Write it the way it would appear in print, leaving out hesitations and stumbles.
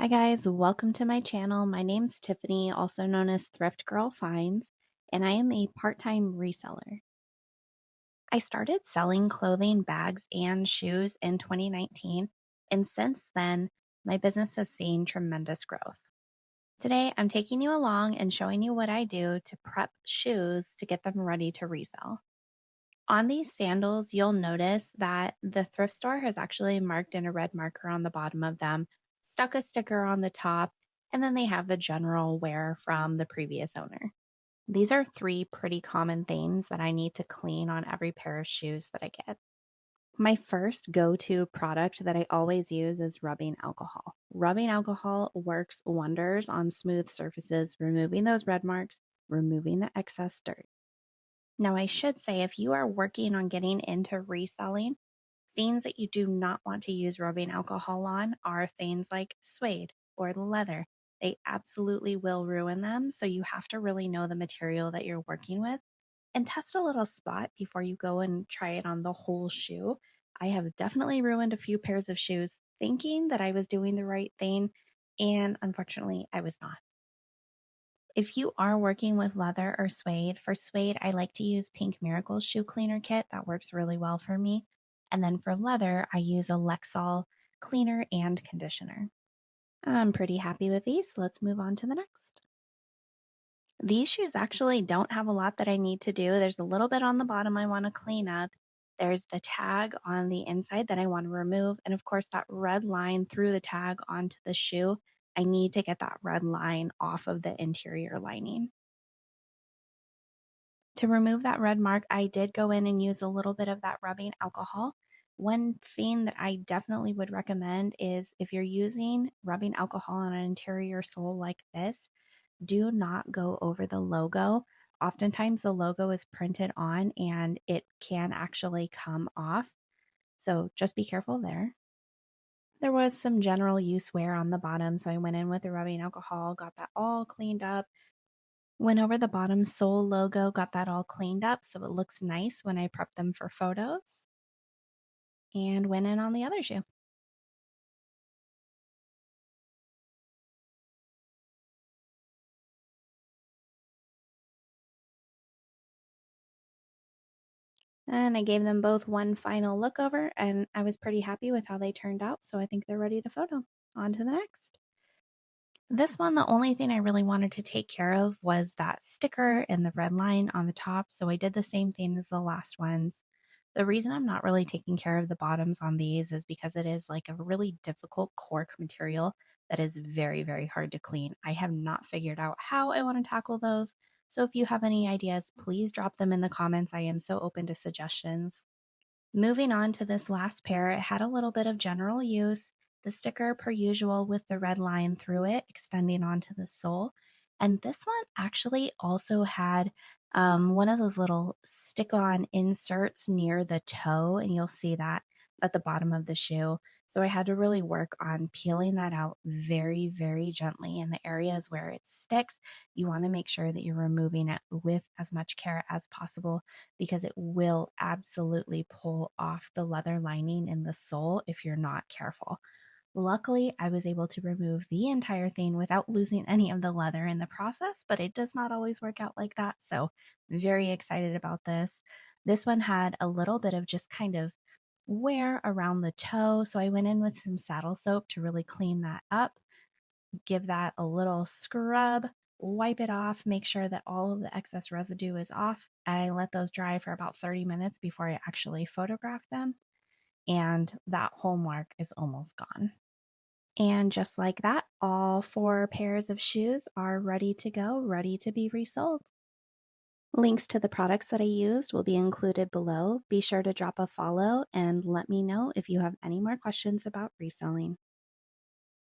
Hi guys, welcome to my channel. My name's Tiffany, also known as Thrift Girl Finds, and I am a part-time reseller. I started selling clothing, bags, and shoes in 2019, and since then, my business has seen tremendous growth. Today, I'm taking you along and showing you what I do to prep shoes to get them ready to resell. On these sandals, you'll notice that the thrift store has actually marked in a red marker on the bottom of them, stuck a sticker on the top, and then they have the general wear from the previous owner. These are three pretty common things that I need to clean on every pair of shoes that I get. My first go-to product that I always use is rubbing alcohol. Rubbing alcohol works wonders on smooth surfaces, removing those red marks, removing the excess dirt. Now, I should say, if you are working on getting into reselling, things that you do not want to use rubbing alcohol on are things like suede or leather. They absolutely will ruin them. So you have to really know the material that you're working with and test a little spot before you go and try it on the whole shoe. I have definitely ruined a few pairs of shoes thinking that I was doing the right thing, and unfortunately, I was not. If you are working with leather or suede, for suede, I like to use Pink Miracle Shoe Cleaner Kit. That works really well for me. And then for leather, I use a Lexol cleaner and conditioner. I'm pretty happy with these. Let's move on to the next. These shoes actually don't have a lot that I need to do. There's a little bit on the bottom I want to clean up. There's the tag on the inside that I want to remove. And of course, that red line through the tag onto the shoe. I need to get that red line off of the interior lining. To remove that red mark, I did go in and use a little bit of that rubbing alcohol. One thing that I definitely would recommend is if you're using rubbing alcohol on an interior sole like this, do not go over the logo. Oftentimes the logo is printed on and it can actually come off. So just be careful there. There was some general use wear on the bottom, so I went in with the rubbing alcohol, got that all cleaned up. Went over the bottom sole logo, got that all cleaned up so it looks nice when I prep them for photos, and went in on the other shoe. And I gave them both one final look over, and I was pretty happy with how they turned out, so I think they're ready to photo. On to the next. This one, the only thing I really wanted to take care of was that sticker and the red line on the top, so I did the same thing as the last ones. The reason I'm not really taking care of the bottoms on these is because it is like a really difficult cork material that is very, very hard to clean. I have not figured out how I want to tackle those. So if you have any ideas, please drop them in the comments. I am so open to suggestions. Moving on to this last pair, it had a little bit of general use. The sticker, per usual, with the red line through it, extending onto the sole. And this one actually also had one of those little stick-on inserts near the toe, and you'll see that at the bottom of the shoe. So I had to really work on peeling that out very, very gently. In the areas where it sticks, you want to make sure that you're removing it with as much care as possible because it will absolutely pull off the leather lining in the sole if you're not careful. Luckily, I was able to remove the entire thing without losing any of the leather in the process, but it does not always work out like that. So, I'm very excited about this. This one had a little bit of just kind of wear around the toe. So, I went in with some saddle soap to really clean that up, give that a little scrub, wipe it off, make sure that all of the excess residue is off. I let those dry for about 30 minutes before I actually photograph them. And that hole mark is almost gone. And just like that, all four pairs of shoes are ready to go, ready to be resold. Links to the products that I used will be included below. Be sure to drop a follow and let me know if you have any more questions about reselling.